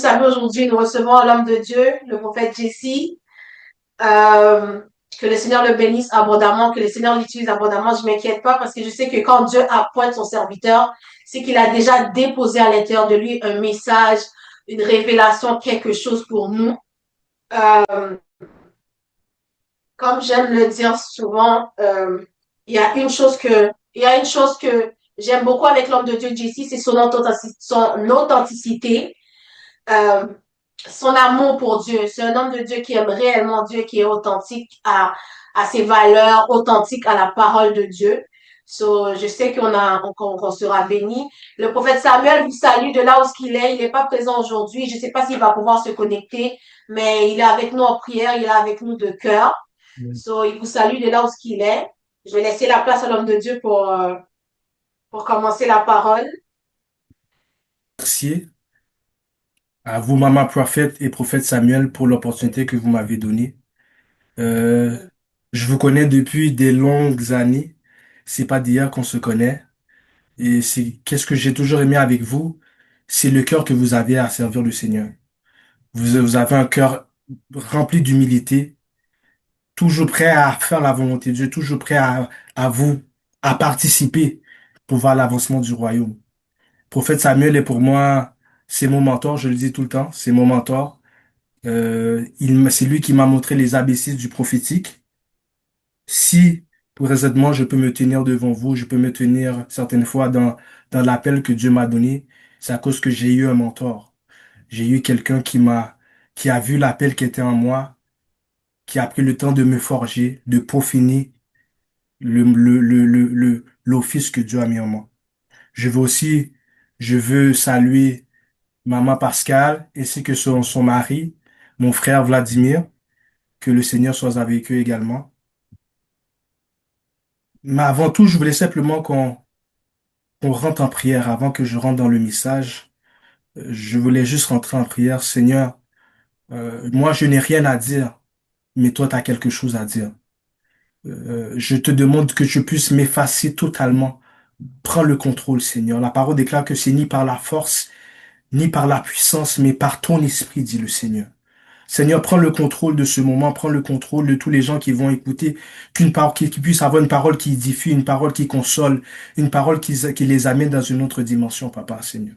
savez, aujourd'hui, nous recevons l'homme de Dieu, le prophète Jesse. Euh, que le Seigneur le bénisse abondamment, que le Seigneur l'utilise abondamment. Je m'inquiète pas parce que je sais que quand Dieu appointe son serviteur, c'est qu'il a déjà déposé à l'intérieur de lui un message, une révélation, quelque chose pour nous. Euh, Comme j'aime le dire souvent, il y a une chose que j'aime beaucoup avec l'homme de Dieu Jesse, c'est son authenticité. Euh, Son amour pour Dieu. C'est un homme de Dieu qui aime réellement Dieu, qui est authentique à ses valeurs, authentique à la parole de Dieu. So, je sais qu'on sera béni. Le prophète Samuel vous salue de là où il est. Il n'est pas présent aujourd'hui. Je ne sais pas s'il va pouvoir se connecter, mais il est avec nous en prière, il est avec nous de cœur. So, il vous salue de là où il est. Je vais laisser la place à l'homme de Dieu pour commencer la parole. Merci à vous, maman prophète et prophète Samuel, pour l'opportunité que vous m'avez donnée. Euh, je vous connais depuis des longues années. C'est pas d'hier qu'on se connaît. Et qu'est-ce que j'ai toujours aimé avec vous? C'est le cœur que vous avez à servir le Seigneur. Vous avez un cœur rempli d'humilité, toujours prêt à faire la volonté de Dieu, toujours prêt à participer pour voir l'avancement du royaume. Prophète Samuel est pour moi, c'est mon mentor, je le dis tout le temps, c'est mon mentor. C'est lui qui m'a montré les ABC du prophétique. Si présentement je peux me tenir devant vous, je peux me tenir certaines fois dans l'appel que Dieu m'a donné, c'est à cause que j'ai eu un mentor. J'ai eu quelqu'un qui a vu l'appel qui était en moi, qui a pris le temps de me forger, de peaufiner l'office que Dieu a mis en moi. Je veux aussi, je veux saluer Maman Pascal ainsi que son mari, mon frère Vladimir. Que le Seigneur soit avec eux également. Mais avant tout, je voulais simplement qu'on rentre en prière avant que je rentre dans le message. Je voulais juste rentrer en prière. Seigneur, moi, je n'ai rien à dire, mais toi, tu as quelque chose à dire. Je te demande que tu puisses m'effacer totalement. Prends le contrôle, Seigneur. La parole déclare que c'est ni par la force, ni par la puissance, mais par ton esprit, dit le Seigneur. Seigneur, prends le contrôle de ce moment, prends le contrôle de tous les gens qui vont écouter, qui puisse avoir une parole qui édifie, une parole qui console, une parole qui les amène dans une autre dimension, Papa, Seigneur.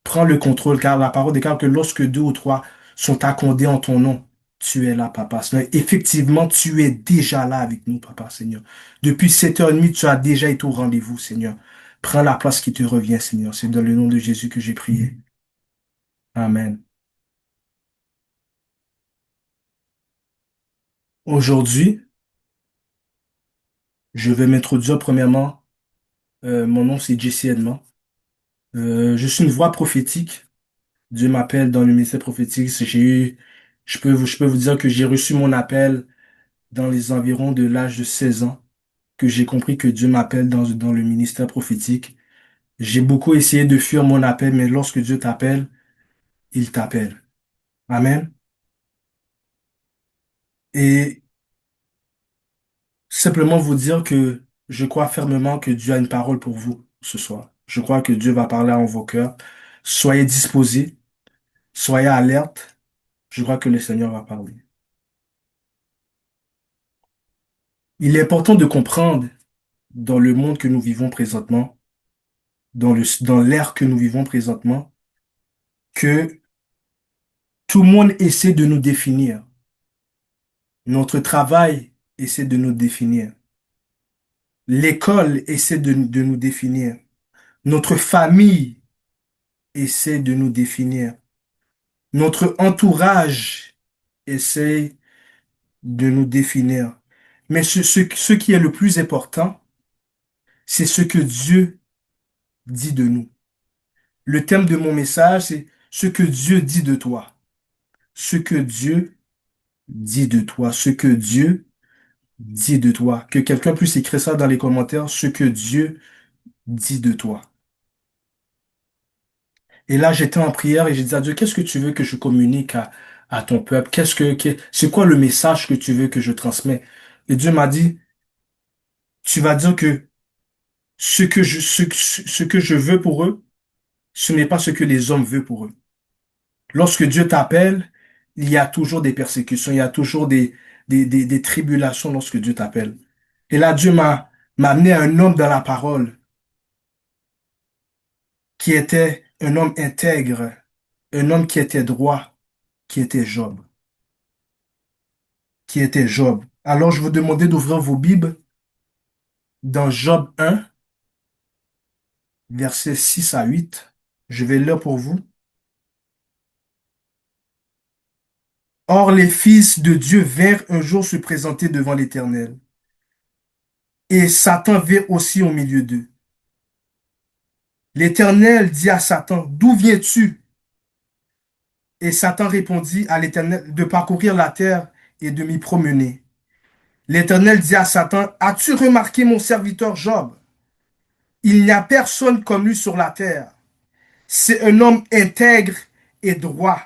Prends le contrôle, car la parole déclare que lorsque deux ou trois sont accordés en ton nom, tu es là, Papa, Seigneur. Effectivement, tu es déjà là avec nous, Papa, Seigneur. Depuis 7h30, tu as déjà été au rendez-vous, Seigneur. Prends la place qui te revient, Seigneur. C'est dans le nom de Jésus que j'ai prié. Amen. Aujourd'hui, je vais m'introduire premièrement. Mon nom, c'est Jesse Edmond. Je suis une voix prophétique. Dieu m'appelle dans le ministère prophétique. Je peux vous dire que j'ai reçu mon appel dans les environs de l'âge de 16 ans, que j'ai compris que Dieu m'appelle dans le ministère prophétique. J'ai beaucoup essayé de fuir mon appel, mais lorsque Dieu t'appelle, il t'appelle. Amen. Et simplement vous dire que je crois fermement que Dieu a une parole pour vous ce soir. Je crois que Dieu va parler en vos cœurs. Soyez disposés, soyez alertes. Je crois que le Seigneur va parler. Il est important de comprendre dans le monde que nous vivons présentement, dans l'ère que nous vivons présentement, que tout le monde essaie de nous définir. Notre travail essaie de nous définir. L'école essaie de nous définir. Notre famille essaie de nous définir. Notre entourage essaie de nous définir. Mais ce qui est le plus important, c'est ce que Dieu dit de nous. Le thème de mon message, c'est ce que Dieu dit de toi. Ce que Dieu dit de toi. Ce que Dieu dit de toi. Que quelqu'un puisse écrire ça dans les commentaires, ce que Dieu dit de toi. Et là, j'étais en prière et j'ai dit à Dieu, qu'est-ce que tu veux que je communique à ton peuple? C'est quoi le message que tu veux que je transmets? Et Dieu m'a dit, tu vas dire que ce que je veux pour eux, ce n'est pas ce que les hommes veulent pour eux. Lorsque Dieu t'appelle, il y a toujours des persécutions, il y a toujours des tribulations lorsque Dieu t'appelle. Et là, Dieu m'a amené à un homme dans la parole qui était un homme intègre, un homme qui était droit, qui était Job, qui était Job. Alors, je vous demandais d'ouvrir vos Bibles dans Job 1, versets 6 à 8. Je vais lire pour vous. Or, les fils de Dieu vinrent un jour se présenter devant l'Éternel, et Satan vint aussi au milieu d'eux. L'Éternel dit à Satan, d'où viens-tu? Et Satan répondit à l'Éternel, de parcourir la terre et de m'y promener. L'Éternel dit à Satan, as-tu remarqué mon serviteur Job? Il n'y a personne comme lui sur la terre. C'est un homme intègre et droit,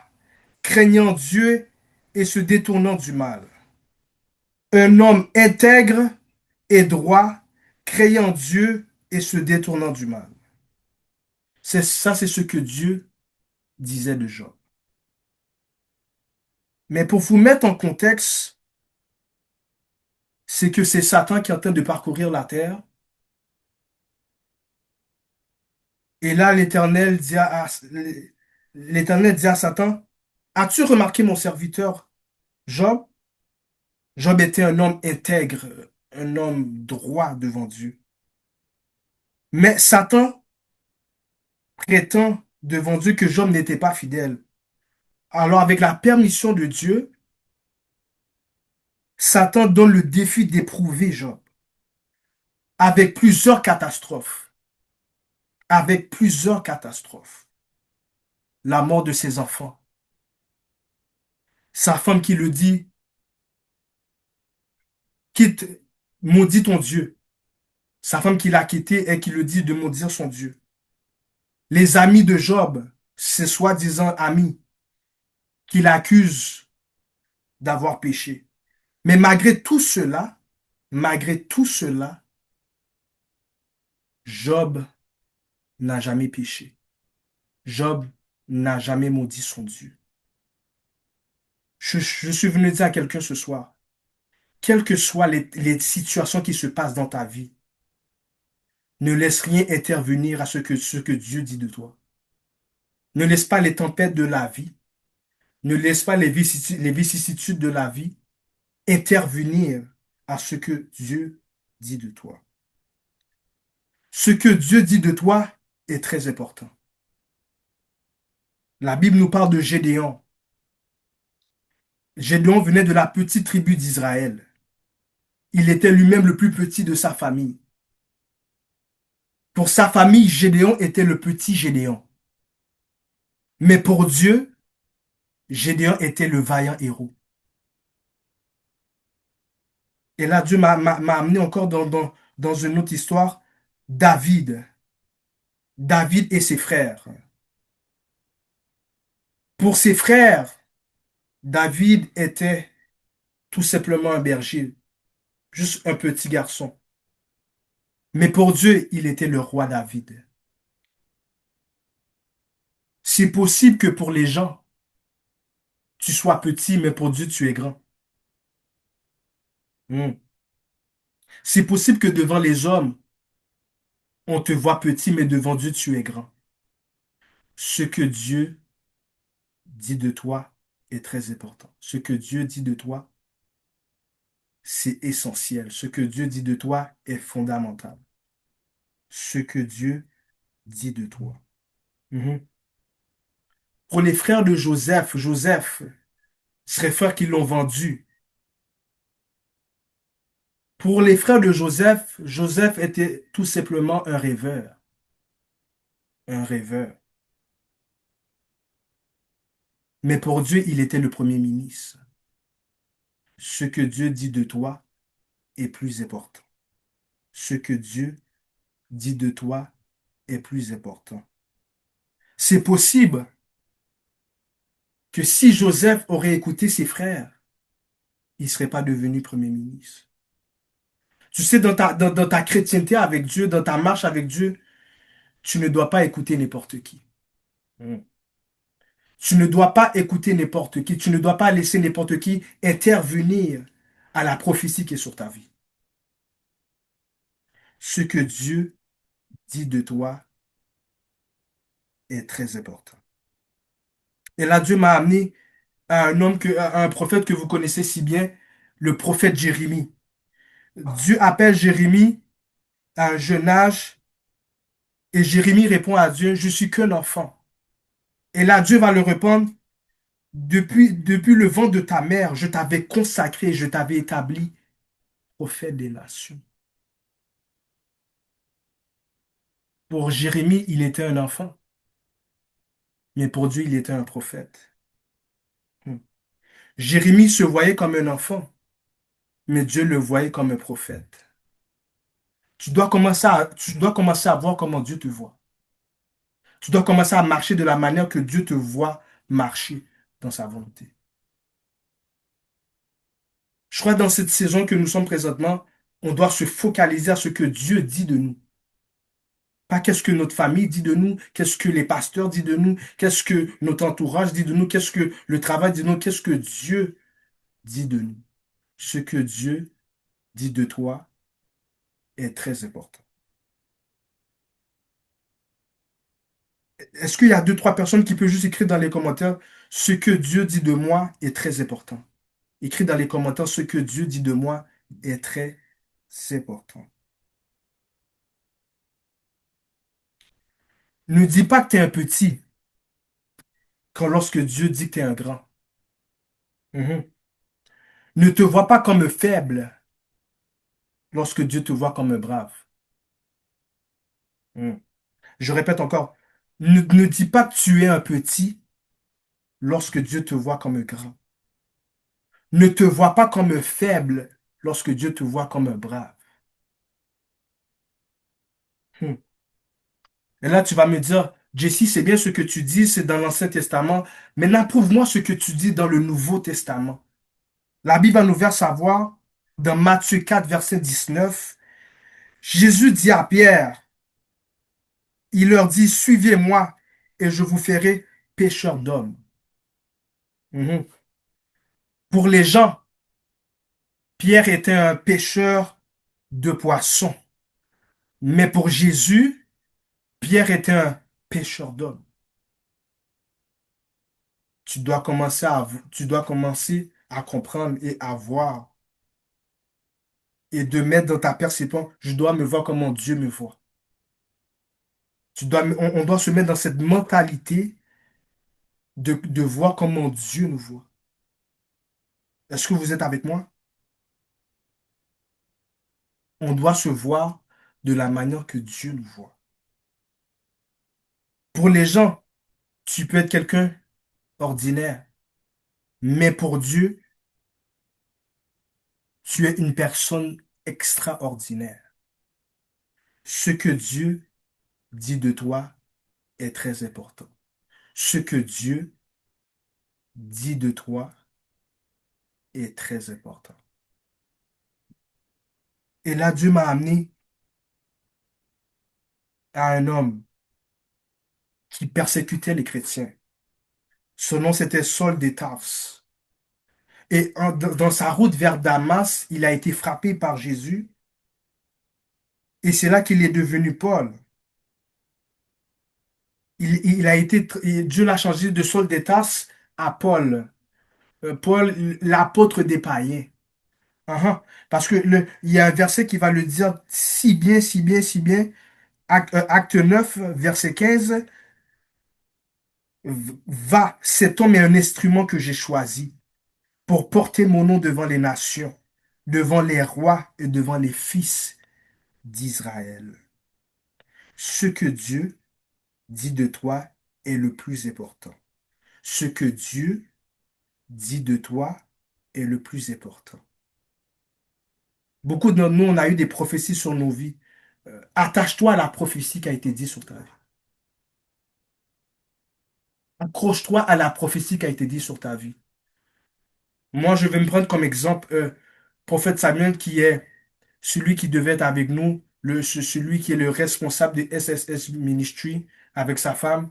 craignant Dieu et se détournant du mal. Un homme intègre et droit, craignant Dieu et se détournant du mal. C'est ça, c'est ce que Dieu disait de Job. Mais pour vous mettre en contexte, c'est que c'est Satan qui est en train de parcourir la terre. Et là, l'Éternel dit à Satan, as-tu remarqué mon serviteur Job? Job était un homme intègre, un homme droit devant Dieu. Mais Satan prétend devant Dieu que Job n'était pas fidèle. Alors, avec la permission de Dieu, Satan donne le défi d'éprouver Job avec plusieurs catastrophes. Avec plusieurs catastrophes. La mort de ses enfants. Sa femme qui le dit, quitte, maudit ton Dieu. Sa femme qui l'a quitté et qui le dit de maudire son Dieu. Les amis de Job, ses soi-disant amis, qui l'accusent d'avoir péché. Mais malgré tout cela, Job n'a jamais péché. Job n'a jamais maudit son Dieu. Je suis venu dire à quelqu'un ce soir, quelles que soient les situations qui se passent dans ta vie, ne laisse rien intervenir à ce que Dieu dit de toi. Ne laisse pas les tempêtes de la vie, ne laisse pas les vicissitudes de la vie intervenir à ce que Dieu dit de toi. Ce que Dieu dit de toi est très important. La Bible nous parle de Gédéon. Gédéon venait de la petite tribu d'Israël. Il était lui-même le plus petit de sa famille. Pour sa famille, Gédéon était le petit Gédéon. Mais pour Dieu, Gédéon était le vaillant héros. Et là, Dieu m'a amené encore dans une autre histoire, David. David et ses frères. Pour ses frères, David était tout simplement un berger, juste un petit garçon. Mais pour Dieu, il était le roi David. C'est possible que pour les gens, tu sois petit, mais pour Dieu, tu es grand. Hmm. C'est possible que devant les hommes, on te voit petit, mais devant Dieu, tu es grand. Ce que Dieu dit de toi est très important. Ce que Dieu dit de toi, c'est essentiel. Ce que Dieu dit de toi est fondamental. Ce que Dieu dit de toi. Mhm. Pour les frères de Joseph, Joseph, ses frères qui l'ont vendu. Pour les frères de Joseph, Joseph était tout simplement un rêveur. Un rêveur. Mais pour Dieu, il était le premier ministre. Ce que Dieu dit de toi est plus important. Ce que Dieu dit de toi est plus important. C'est possible que si Joseph aurait écouté ses frères, il ne serait pas devenu premier ministre. Tu sais, dans ta chrétienté avec Dieu, dans ta marche avec Dieu, tu ne dois pas écouter n'importe qui. Hmm. Tu ne dois pas écouter n'importe qui. Tu ne dois pas laisser n'importe qui intervenir à la prophétie qui est sur ta vie. Ce que Dieu dit de toi est très important. Et là, Dieu m'a amené à à un prophète que vous connaissez si bien, le prophète Jérémie. Dieu appelle Jérémie à un jeune âge et Jérémie répond à Dieu, je suis qu'un enfant. Et là, Dieu va le répondre, depuis le ventre de ta mère, je t'avais consacré, je t'avais établi prophète des nations. Pour Jérémie, il était un enfant, mais pour Dieu, il était un prophète. Hmm. Jérémie se voyait comme un enfant, mais Dieu le voyait comme un prophète. Tu dois commencer à voir comment Dieu te voit. Tu dois commencer à marcher de la manière que Dieu te voit marcher dans sa volonté. Je crois que dans cette saison que nous sommes présentement, on doit se focaliser à ce que Dieu dit de nous. Pas qu'est-ce que notre famille dit de nous, qu'est-ce que les pasteurs disent de nous, qu'est-ce que notre entourage dit de nous, qu'est-ce que le travail dit de nous, qu'est-ce que Dieu dit de nous. Ce que Dieu dit de toi est très important. Est-ce qu'il y a deux, trois personnes qui peuvent juste écrire dans les commentaires ce que Dieu dit de moi est très important? Écris dans les commentaires ce que Dieu dit de moi est très important. Ne dis pas que tu es un petit quand lorsque Dieu dit que tu es un grand. Mhm. Ne te vois pas comme faible lorsque Dieu te voit comme un brave. Mhm. Je répète encore, ne dis pas que tu es un petit lorsque Dieu te voit comme un grand. Ne te vois pas comme faible lorsque Dieu te voit comme un brave. Mhm. Et là, tu vas me dire, Jessie, c'est bien ce que tu dis, c'est dans l'Ancien Testament. Maintenant, prouve-moi ce que tu dis dans le Nouveau Testament. La Bible va nous faire savoir, dans Matthieu 4, verset 19, Jésus dit à Pierre, il leur dit, suivez-moi et je vous ferai pécheurs d'hommes. Mhm. Pour les gens, Pierre était un pêcheur de poissons. Mais pour Jésus, Pierre était un pêcheur d'hommes. Tu dois commencer à comprendre et à voir et de mettre dans ta perception, je dois me voir comme Dieu me voit. On doit se mettre dans cette mentalité de voir comment Dieu nous voit. Est-ce que vous êtes avec moi? On doit se voir de la manière que Dieu nous voit. Pour les gens, tu peux être quelqu'un ordinaire, mais pour Dieu, tu es une personne extraordinaire. Ce que Dieu dit de toi est très important. Ce que Dieu dit de toi est très important. Et là, Dieu m'a amené à un homme qui persécutait les chrétiens. Son nom, c'était Saul de Tarse. Et dans sa route vers Damas, il a été frappé par Jésus. Et c'est là qu'il est devenu Paul. Il a été, Dieu l'a changé de Saul de Tarse à Paul. Paul, l'apôtre des païens. Uh-huh. Parce que il y a un verset qui va le dire si bien, si bien, si bien. Acte 9, verset 15. Va, cet homme est un instrument que j'ai choisi pour porter mon nom devant les nations, devant les rois et devant les fils d'Israël. Ce que Dieu dit de toi est le plus important. Ce que Dieu dit de toi est le plus important. Beaucoup de nous, on a eu des prophéties sur nos vies. Attache-toi à la prophétie qui a été dite sur ta vie. Accroche-toi à la prophétie qui a été dite sur ta vie. Moi, je vais me prendre comme exemple prophète Samuel qui est celui qui devait être avec nous, celui qui est le responsable de SSS Ministry avec sa femme.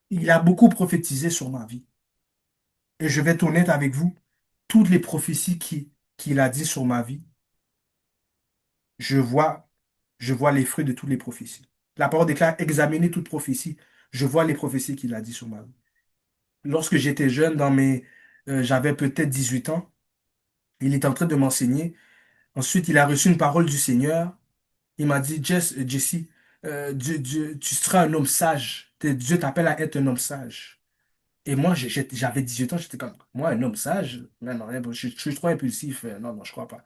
Il a beaucoup prophétisé sur ma vie. Et je vais être honnête avec vous, toutes les prophéties qu'il a dit sur ma vie, je vois, je vois les fruits de toutes les prophéties. La parole déclare, examinez toute prophétie. Je vois les prophéties qu'il a dit sur ma vie. Lorsque j'étais jeune, j'avais peut-être 18 ans, il était en train de m'enseigner. Ensuite, il a reçu une parole du Seigneur. Il m'a dit, Jesse, tu seras un homme sage. Dieu t'appelle à être un homme sage. Et moi, j'avais 18 ans, j'étais comme, moi, un homme sage? Non, non, je suis trop impulsif. Non, non, je crois pas.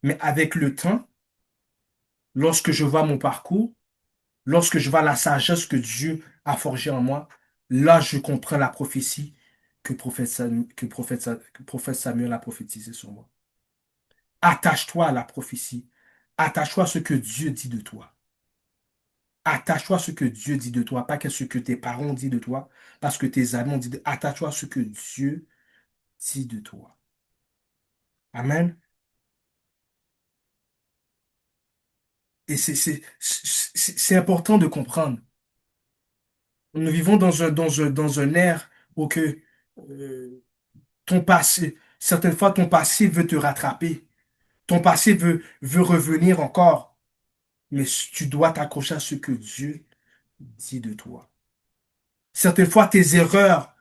Mais avec le temps, lorsque je vois mon parcours, lorsque je vois la sagesse que Dieu a forgée en moi, là, je comprends la prophétie que prophète Samuel a prophétisée sur moi. Attache-toi à la prophétie. Attache-toi à ce que Dieu dit de toi. Attache-toi à ce que Dieu dit de toi, pas à ce que tes parents disent de toi, parce que tes amis ont dit attache-toi à ce que Dieu dit de toi. Amen. Et c'est important de comprendre. Nous vivons dans un ère où euh, ton passé, certaines fois, ton passé veut te rattraper. Ton passé veut revenir encore. Mais tu dois t'accrocher à ce que Dieu dit de toi. Certaines fois, tes erreurs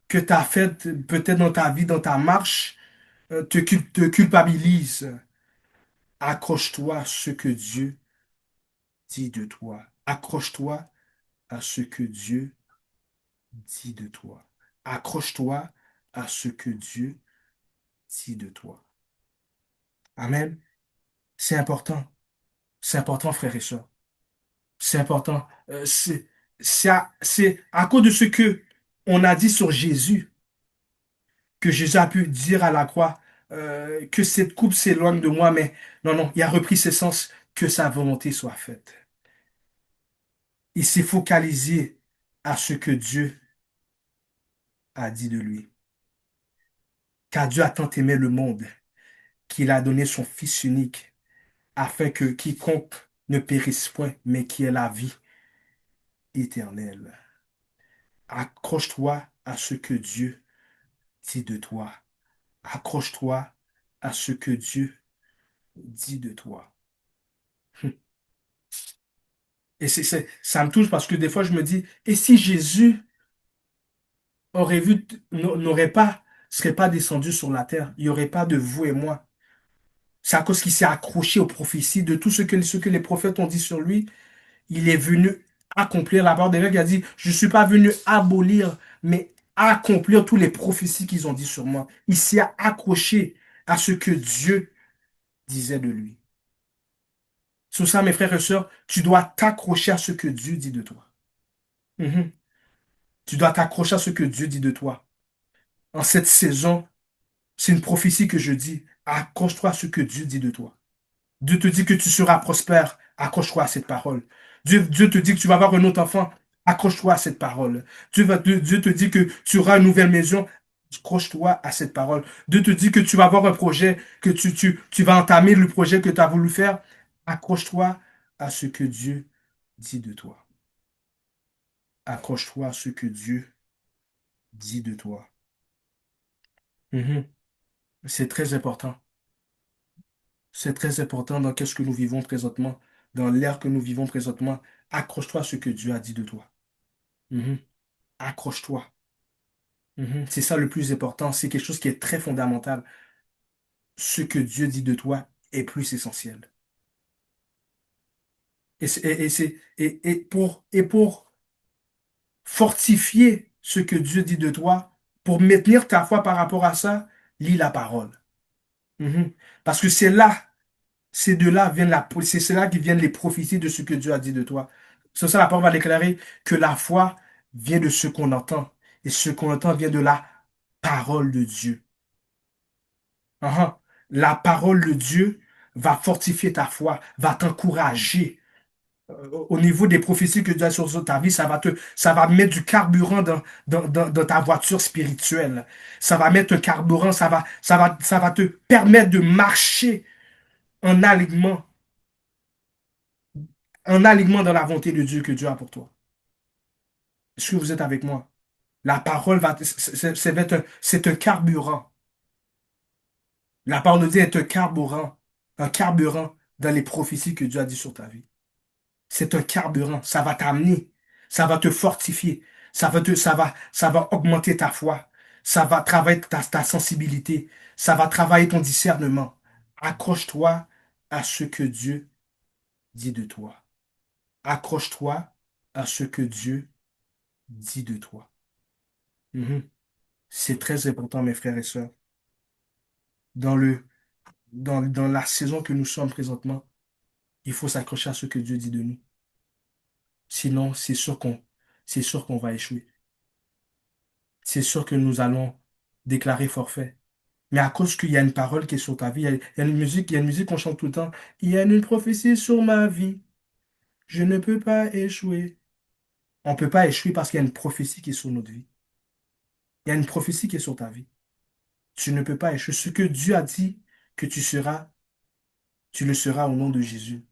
que tu as faites peut-être dans ta vie, dans ta marche, te culpabilisent. Accroche-toi à ce que Dieu dit de toi. Accroche-toi à ce que Dieu dit de toi. Accroche-toi à ce que Dieu dit de toi. Amen. C'est important. C'est important, frères et sœurs. C'est important. C'est à cause de ce que on a dit sur Jésus, que Jésus a pu dire à la croix, que cette coupe s'éloigne de moi, mais non, non, il a repris ses sens, que sa volonté soit faite. Il s'est focalisé à ce que Dieu a dit de lui. Car Dieu a tant aimé le monde qu'il a donné son Fils unique, afin que quiconque ne périsse point, mais qui ait la vie éternelle. Accroche-toi à ce que Dieu dit de toi. Accroche-toi à ce que Dieu dit de toi. Et ça me touche parce que des fois je me dis, et si Jésus n'aurait pas, serait pas descendu sur la terre, il n'y aurait pas de vous et moi. C'est à cause qu'il s'est accroché aux prophéties de tout ce que les prophètes ont dit sur lui. Il est venu accomplir la parole de Dieu qui a dit, je ne suis pas venu abolir, mais accomplir toutes les prophéties qu'ils ont dit sur moi. Il s'est accroché à ce que Dieu disait de lui. Sur ça, mes frères et sœurs, tu dois t'accrocher à ce que Dieu dit de toi. Mhm. Tu dois t'accrocher à ce que Dieu dit de toi. En cette saison, c'est une prophétie que je dis. Accroche-toi à ce que Dieu dit de toi. Dieu te dit que tu seras prospère. Accroche-toi à cette parole. Dieu te dit que tu vas avoir un autre enfant. Accroche-toi à cette parole. Dieu te dit que tu auras une nouvelle maison. Accroche-toi à cette parole. Dieu te dit que tu vas avoir un projet, que tu vas entamer le projet que tu as voulu faire. Accroche-toi à ce que Dieu dit de toi. Accroche-toi à ce que Dieu dit de toi. Mhm. C'est très important. C'est très important dans qu'est-ce que nous vivons présentement, dans l'ère que nous vivons présentement. Accroche-toi à ce que Dieu a dit de toi. Mhm. Accroche-toi. Mhm. C'est ça le plus important. C'est quelque chose qui est très fondamental. Ce que Dieu dit de toi est plus essentiel. Et pour fortifier ce que Dieu dit de toi, pour maintenir ta foi par rapport à ça, lis la parole. Mhm. Parce que c'est de là viennent c'est là qui viennent les prophéties de ce que Dieu a dit de toi. C'est ça la parole va déclarer que la foi vient de ce qu'on entend. Et ce qu'on entend vient de la parole de Dieu. Uhum. La parole de Dieu va fortifier ta foi, va t'encourager. Au niveau des prophéties que Dieu a sur ta vie, ça va mettre du carburant dans ta voiture spirituelle. Ça va mettre un carburant, ça va te permettre de marcher en alignement, en alignement dans la volonté de Dieu que Dieu a pour toi. Est-ce que vous êtes avec moi? La parole va, c'est un carburant. La parole de Dieu est un carburant dans les prophéties que Dieu a dit sur ta vie. C'est un carburant. Ça va t'amener. Ça va te fortifier. Ça va augmenter ta foi. Ça va travailler ta sensibilité. Ça va travailler ton discernement. Accroche-toi à ce que Dieu dit de toi. Accroche-toi à ce que Dieu dit de toi. Mhm. C'est très important, mes frères et sœurs. Dans dans la saison que nous sommes présentement, il faut s'accrocher à ce que Dieu dit de nous. Sinon, c'est sûr qu'on va échouer. C'est sûr que nous allons déclarer forfait. Mais à cause qu'il y a une parole qui est sur ta vie, il y a une musique, il y a une musique qu'on chante tout le temps. Il y a une prophétie sur ma vie. Je ne peux pas échouer. On ne peut pas échouer parce qu'il y a une prophétie qui est sur notre vie. Il y a une prophétie qui est sur ta vie. Tu ne peux pas échouer. Ce que Dieu a dit que tu seras, tu le seras au nom de Jésus.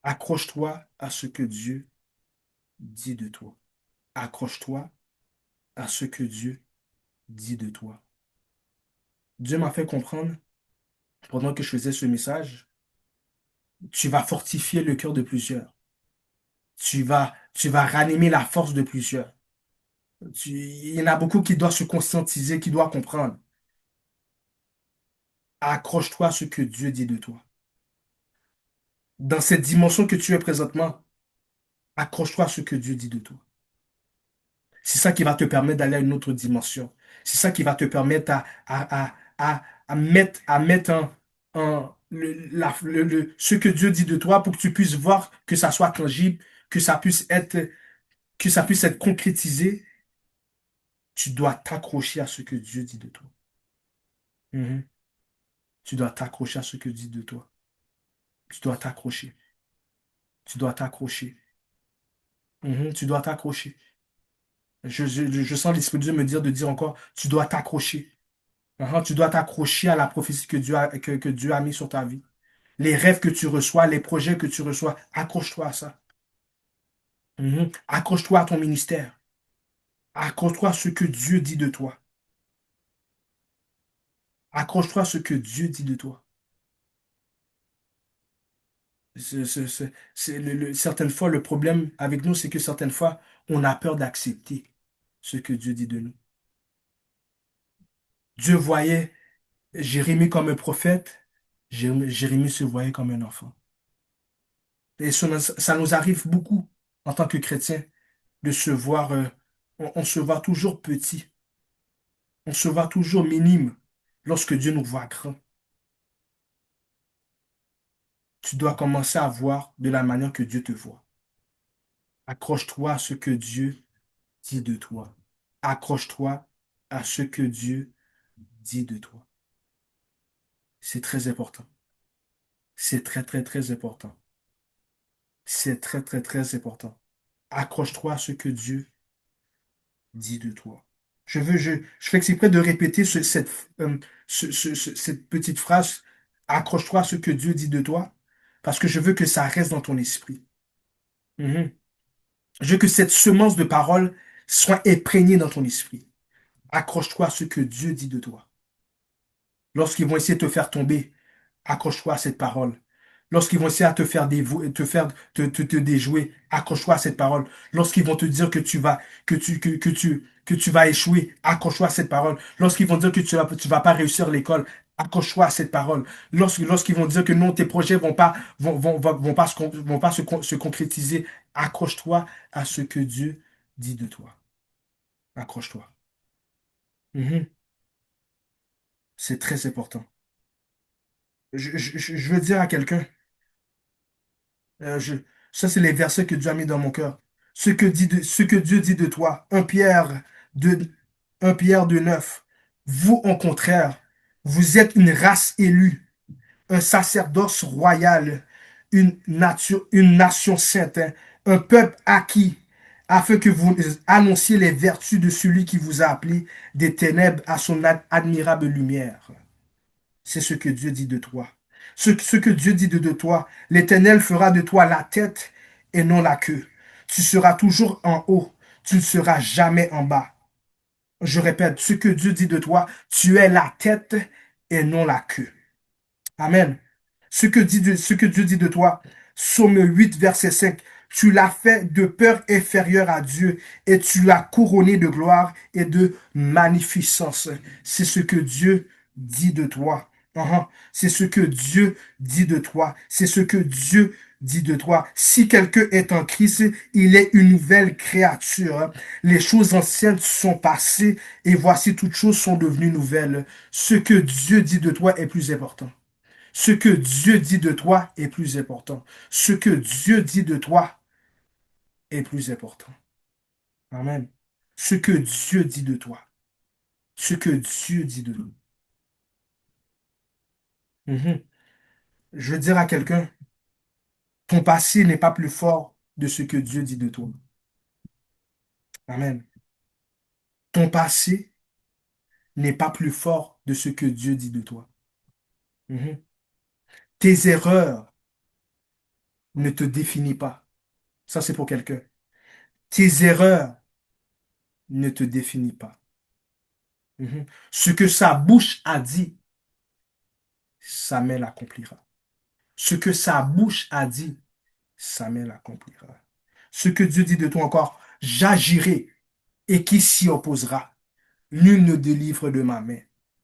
Accroche-toi à ce que Dieu dit de toi. Accroche-toi à ce que Dieu dit de toi. Dieu m'a fait comprendre, pendant que je faisais ce message, tu vas fortifier le cœur de plusieurs. Tu vas ranimer la force de plusieurs. Il y en a beaucoup qui doivent se conscientiser, qui doivent comprendre. Accroche-toi à ce que Dieu dit de toi. Dans cette dimension que tu es présentement, accroche-toi à ce que Dieu dit de toi. C'est ça qui va te permettre d'aller à une autre dimension. C'est ça qui va te permettre à mettre ce que Dieu dit de toi pour que tu puisses voir, que ça soit tangible, que ça puisse être, que ça puisse être concrétisé. Tu dois t'accrocher à ce que Dieu dit de toi. Mhm. Tu dois t'accrocher à ce que dit de toi. Tu dois t'accrocher. Tu dois t'accrocher. Mhm. Tu dois t'accrocher. Je sens l'Esprit de Dieu me dire de dire encore, tu dois t'accrocher. Tu dois t'accrocher à la prophétie que Dieu a mis sur ta vie. Les rêves que tu reçois, les projets que tu reçois, accroche-toi à ça. Accroche-toi à ton ministère. Accroche-toi à ce que Dieu dit de toi. Accroche-toi à ce que Dieu dit de toi. Certaines fois, le problème avec nous, c'est que certaines fois, on a peur d'accepter ce que Dieu dit de nous. Dieu voyait Jérémie comme un prophète, Jérémie se voyait comme un enfant. Et ça nous arrive beaucoup en tant que chrétiens de se voir, on se voit toujours petit, on se voit toujours minime lorsque Dieu nous voit grand. Tu dois commencer à voir de la manière que Dieu te voit. Accroche-toi à ce que Dieu dit de toi. Accroche-toi à ce que Dieu dit de toi. C'est très important. C'est très important. C'est très important. Accroche-toi à ce que Dieu dit de toi. Je fais exprès de répéter cette petite phrase, accroche-toi à ce que Dieu dit de toi, parce que je veux que ça reste dans ton esprit. Mhm. Je veux que cette semence de parole soit imprégnée dans ton esprit. Accroche-toi à ce que Dieu dit de toi. Lorsqu'ils vont essayer de te faire tomber, accroche-toi à cette parole. Lorsqu'ils vont essayer de te faire te déjouer, accroche-toi à cette parole. Lorsqu'ils vont te dire que tu vas échouer, accroche-toi à cette parole. Lorsqu'ils vont dire que tu vas pas réussir l'école, accroche-toi à cette parole. Lorsqu'ils vont dire que non, tes projets vont pas se concrétiser, accroche-toi à ce que Dieu dit de toi. Accroche-toi. Mhm. C'est très important. Je veux dire à quelqu'un, Euh, je, ça, c'est les versets que Dieu a mis dans mon cœur. Ce que Dieu dit de toi, de, 1 Pierre 2:9. Vous, au contraire, vous êtes une race élue, un sacerdoce royal, une nation sainte, hein, un peuple acquis, afin que vous annonciez les vertus de celui qui vous a appelé des ténèbres à son admirable lumière. C'est ce que Dieu dit de toi. Ce que Dieu dit de toi, l'Éternel fera de toi la tête et non la queue. Tu seras toujours en haut. Tu ne seras jamais en bas. Je répète, ce que Dieu dit de toi, tu es la tête et non la queue. Amen. Ce que Dieu dit de toi, Psaume 8, verset 5, tu l'as fait de peur inférieure à Dieu et tu l'as couronné de gloire et de magnificence. C'est ce que Dieu dit de toi. C'est ce que Dieu dit de toi. C'est ce que Dieu dit de toi. Si quelqu'un est en Christ, il est une nouvelle créature. Les choses anciennes sont passées et voici toutes choses sont devenues nouvelles. Ce que Dieu dit de toi est plus important. Ce que Dieu dit de toi est plus important. Ce que Dieu dit de toi est plus important. Amen. Ce que Dieu dit de toi. Ce que Dieu dit de nous. Mhm. Je veux dire à quelqu'un, ton passé n'est pas plus fort de ce que Dieu dit de toi. Amen. Ton passé n'est pas plus fort de ce que Dieu dit de toi. Mhm. Tes erreurs ne te définissent pas. Ça, c'est pour quelqu'un. Tes erreurs ne te définissent pas. Mhm. Ce que sa bouche a dit, sa main l'accomplira. Ce que sa bouche a dit, sa main l'accomplira. Ce que Dieu dit de toi encore, j'agirai et qui s'y opposera? Nul ne délivre de ma main.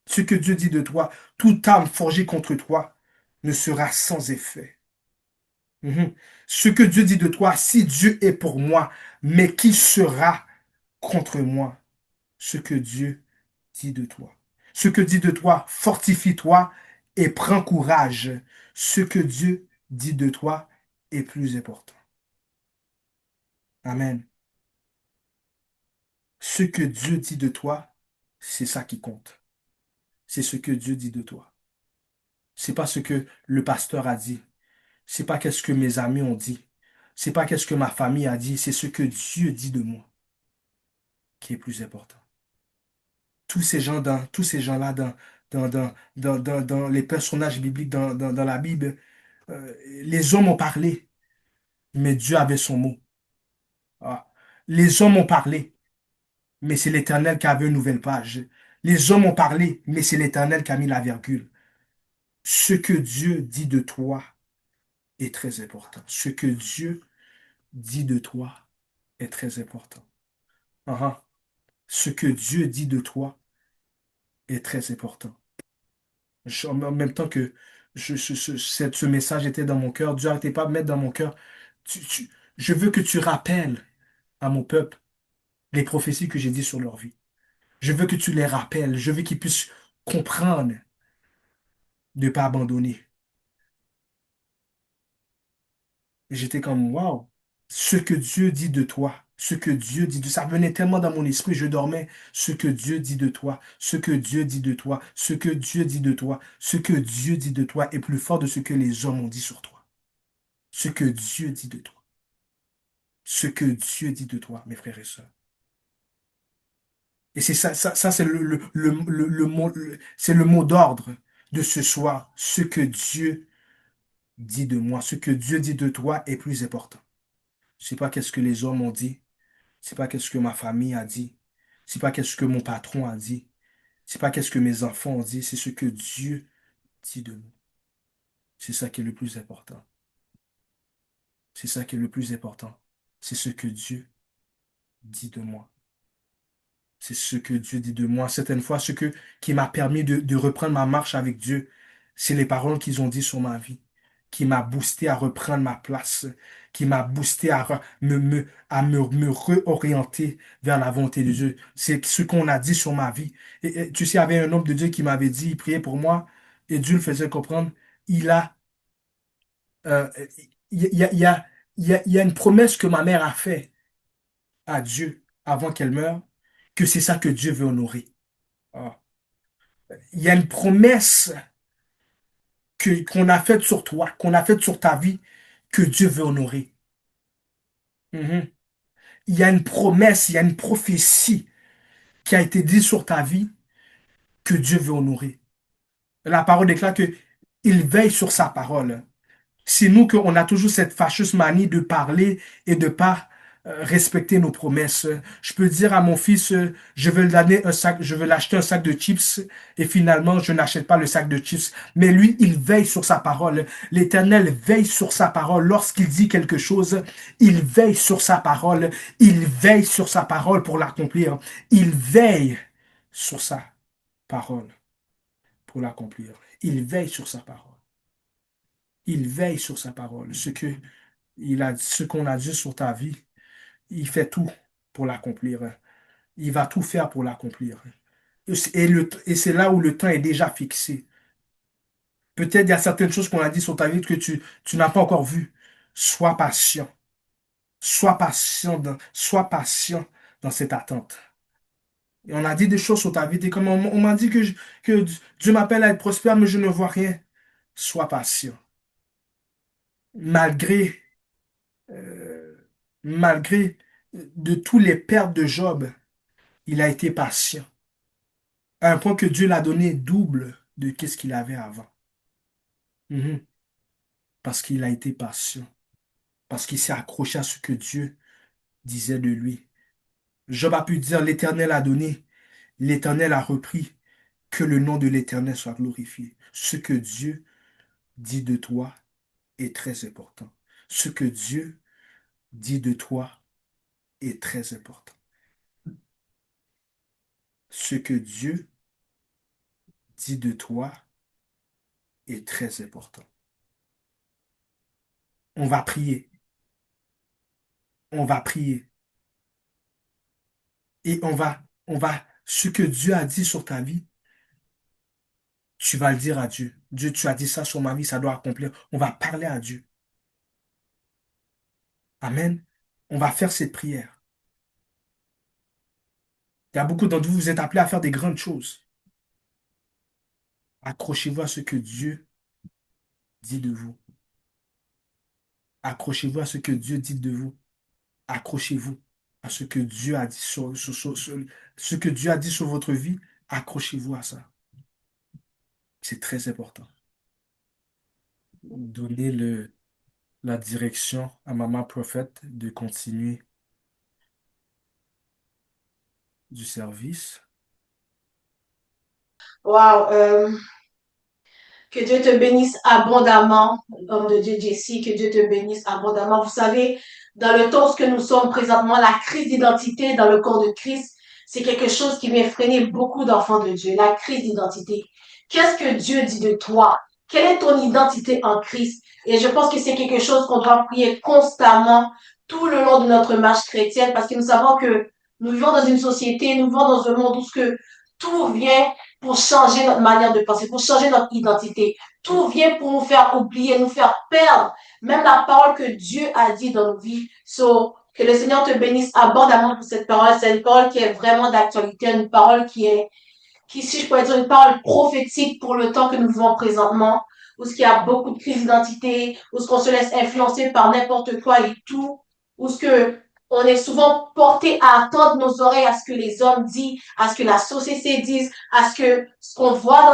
Ce que Dieu dit de toi, toute âme forgée contre toi ne sera sans effet. Mhm. Ce que Dieu dit de toi, si Dieu est pour moi, mais qui sera contre moi? Ce que Dieu dit de toi. Ce que dit de toi, fortifie-toi et prends courage. Ce que Dieu dit de toi est plus important. Amen. Ce que Dieu dit de toi, c'est ça qui compte. C'est ce que Dieu dit de toi. C'est pas ce que le pasteur a dit. C'est pas qu'est-ce que mes amis ont dit. C'est pas qu'est-ce que ma famille a dit. C'est ce que Dieu dit de moi qui est plus important. Tous ces gens-là dans les personnages bibliques dans la Bible, les hommes ont parlé, mais Dieu avait son mot. Ah. Les hommes ont parlé, mais c'est l'Éternel qui avait une nouvelle page. Les hommes ont parlé, mais c'est l'Éternel qui a mis la virgule. Ce que Dieu dit de toi est très important. Ce que Dieu dit de toi est très important. Ah, ah. Ce que Dieu dit de toi est très important. En même temps que ce message était dans mon cœur, Dieu n'arrêtait pas de mettre dans mon cœur. Je veux que tu rappelles à mon peuple les prophéties que j'ai dites sur leur vie. Je veux que tu les rappelles. Je veux qu'ils puissent comprendre de ne pas abandonner. Et j'étais comme, waouh, ce que Dieu dit de toi, ce que Dieu dit de ça venait tellement dans mon esprit, je dormais. Ce que Dieu dit de toi, ce que Dieu dit de toi, ce que Dieu dit de toi, ce que Dieu dit de toi est plus fort de ce que les hommes ont dit sur toi. Ce que Dieu dit de toi. Ce que Dieu dit de toi, mes frères et sœurs. Et c'est ça c'est le mot, c'est le mot d'ordre de ce soir. Ce que Dieu dit de moi, ce que Dieu dit de toi est plus important. C'est pas qu'est-ce que les hommes ont dit, c'est pas qu'est-ce que ma famille a dit, c'est pas qu'est-ce que mon patron a dit, c'est pas qu'est-ce que mes enfants ont dit, c'est ce que Dieu dit de nous. C'est ça qui est le plus important. C'est ça qui est le plus important. C'est ce que Dieu dit de moi. C'est ce que Dieu dit de moi. Certaines fois, qui m'a permis de reprendre ma marche avec Dieu, c'est les paroles qu'ils ont dit sur ma vie, qui m'a boosté à reprendre ma place, qui m'a boosté à me réorienter vers la volonté de Dieu. C'est ce qu'on a dit sur ma vie. Et tu sais, il y avait un homme de Dieu qui m'avait dit, il priait pour moi, et Dieu le faisait comprendre, il a, euh, il y a, il y a, il y a une promesse que ma mère a faite à Dieu avant qu'elle meure, que c'est ça que Dieu veut honorer. Ah. Il y a une promesse qu'on a faite sur toi, qu'on a faite sur ta vie, que Dieu veut honorer. Mhm. Il y a une promesse, il y a une prophétie qui a été dite sur ta vie que Dieu veut honorer. La parole déclare que il veille sur sa parole. C'est nous qu'on a toujours cette fâcheuse manie de parler et de pas respecter nos promesses. Je peux dire à mon fils, je veux l'acheter un sac de chips et finalement je n'achète pas le sac de chips. Mais lui, il veille sur sa parole. L'Éternel veille sur sa parole. Lorsqu'il dit quelque chose, il veille sur sa parole. Il veille sur sa parole pour l'accomplir. Il veille sur sa parole pour l'accomplir. Il veille sur sa parole. Il veille sur sa parole. Ce qu'on a dit sur ta vie, il fait tout pour l'accomplir. Il va tout faire pour l'accomplir. Et c'est là où le temps est déjà fixé. Peut-être il y a certaines choses qu'on a dit sur ta vie que tu n'as pas encore vues. Sois patient. Sois patient dans cette attente. Et on a dit des choses sur ta vie. T'es comme on m'a dit que Dieu m'appelle à être prospère, mais je ne vois rien. Sois patient. Malgré, euh, malgré de tous les pertes de Job, il a été patient. À un point que Dieu l'a donné double de ce qu'il avait avant. Mhm. Parce qu'il a été patient. Parce qu'il s'est accroché à ce que Dieu disait de lui. Job a pu dire, l'Éternel a donné, l'Éternel a repris, que le nom de l'Éternel soit glorifié. Ce que Dieu dit de toi est très important. Ce que Dieu dit de toi est très important. Ce que Dieu dit de toi est très important. On va prier. On va prier. Et ce que Dieu a dit sur ta vie, tu vas le dire à Dieu. Dieu, tu as dit ça sur ma vie, ça doit accomplir. On va parler à Dieu. Amen. On va faire cette prière. Il y a beaucoup d'entre vous, vous êtes appelés à faire des grandes choses. Accrochez-vous à ce que Dieu dit de vous. Accrochez-vous à ce que Dieu dit de vous. Accrochez-vous à ce que Dieu a dit ce que Dieu a dit sur votre vie. Accrochez-vous à ça. C'est très important. Donnez la direction à Maman Prophète de continuer du service. Wow, que Dieu te bénisse abondamment, homme de Dieu Jessie, que Dieu te bénisse abondamment. Vous savez, dans le temps où nous sommes présentement, la crise d'identité dans le corps de Christ, c'est quelque chose qui vient freiner beaucoup d'enfants de Dieu, la crise d'identité. Qu'est-ce que Dieu dit de toi? Quelle est ton identité en Christ? Et je pense que c'est quelque chose qu'on doit prier constamment tout le long de notre marche chrétienne parce que nous savons que nous vivons dans une société, nous vivons dans un monde où ce que tout vient pour changer notre manière de penser, pour changer notre identité. Tout vient pour nous faire oublier, nous faire perdre même la parole que Dieu a dit dans nos vies. So, que le Seigneur te bénisse abondamment pour cette parole. C'est une parole qui est vraiment d'actualité, une parole si je pourrais dire, une parole prophétique pour le temps que nous vivons présentement, où ce qu'il y a beaucoup de crises d'identité, où ce qu'on se laisse influencer par n'importe quoi et tout, où ce que on est souvent porté à attendre nos oreilles à ce que les hommes disent, à ce que la société dise, à ce qu'on voit dans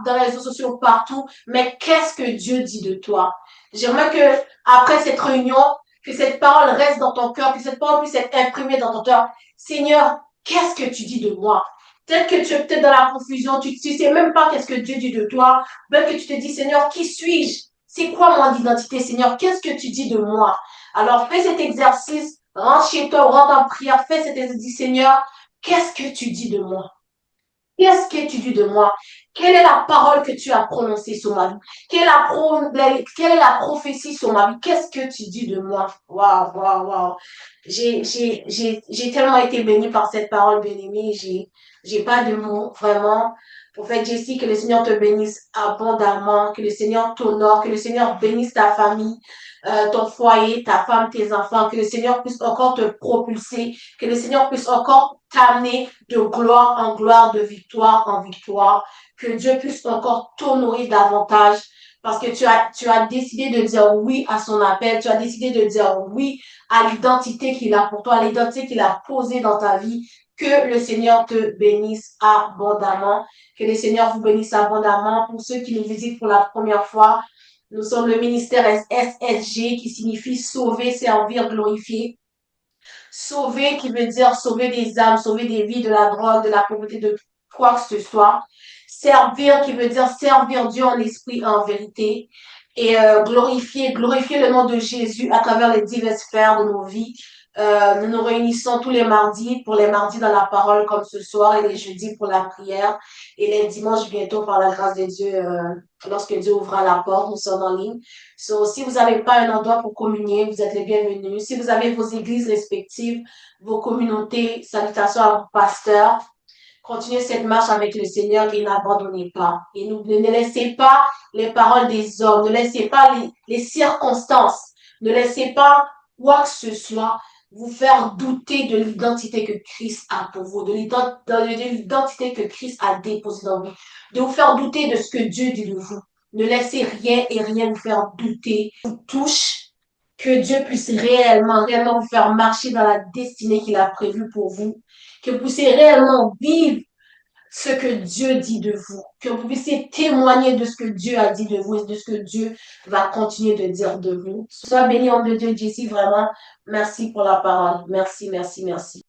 dans les réseaux sociaux partout. Mais qu'est-ce que Dieu dit de toi? J'aimerais que, après cette réunion, que cette parole reste dans ton cœur, que cette parole puisse être imprimée dans ton cœur. Seigneur, qu'est-ce que tu dis de moi? Peut-être que tu es peut-être dans la confusion, tu sais même pas qu'est-ce que Dieu dit de toi. Même que tu te dis, Seigneur, qui suis-je? C'est quoi mon identité, Seigneur? Qu'est-ce que tu dis de moi? Alors, fais cet exercice, rentre chez toi, rentre en prière, fais cet exercice, Seigneur, qu'est-ce que tu dis de moi? Qu'est-ce que tu dis de moi? Quelle est la parole que tu as prononcée sur ma vie? Quelle est la prophétie sur ma vie? Qu'est-ce que tu dis de moi? Waouh, waouh, waouh. J'ai tellement été bénie par cette parole, bien-aimée. J'ai pas de mots, vraiment. Prophète Jessie, que le Seigneur te bénisse abondamment, que le Seigneur t'honore, que le Seigneur bénisse ta famille, ton foyer, ta femme, tes enfants, que le Seigneur puisse encore te propulser, que le Seigneur puisse encore t'amener de gloire en gloire, de victoire en victoire, que Dieu puisse encore t'honorer davantage parce que tu as décidé de dire oui à son appel, tu as décidé de dire oui à l'identité qu'il a pour toi, à l'identité qu'il a posée dans ta vie. Que le Seigneur te bénisse abondamment, que le Seigneur vous bénisse abondamment. Pour ceux qui nous visitent pour la première fois, nous sommes le ministère SSG qui signifie sauver, servir, glorifier. Sauver qui veut dire sauver des âmes, sauver des vies de la drogue, de la pauvreté, de quoi que ce soit. Servir qui veut dire servir Dieu en esprit et en vérité. Et glorifier le nom de Jésus à travers les diverses sphères de nos vies. Nous nous réunissons tous les mardis pour les mardis dans la parole comme ce soir et les jeudis pour la prière et les dimanches bientôt par la grâce de Dieu lorsque Dieu ouvra la porte, nous sommes en ligne. So, si vous n'avez pas un endroit pour communier, vous êtes les bienvenus. Si vous avez vos églises respectives, vos communautés, salutations à vos pasteurs. Continuez cette marche avec le Seigneur et n'abandonnez pas. Et ne laissez pas les paroles des hommes, ne laissez pas les circonstances, ne laissez pas quoi que ce soit vous faire douter de l'identité que Christ a pour vous, de l'identité que Christ a déposée dans vous, de vous faire douter de ce que Dieu dit de vous. Ne laissez rien et rien vous faire douter, vous touche, que Dieu puisse réellement vous faire marcher dans la destinée qu'il a prévue pour vous, que vous puissiez réellement vivre ce que Dieu dit de vous, que vous puissiez témoigner de ce que Dieu a dit de vous et de ce que Dieu va continuer de dire de vous. Sois béni, homme de Dieu, Jessie, vraiment. Merci pour la parole. Merci, merci, merci.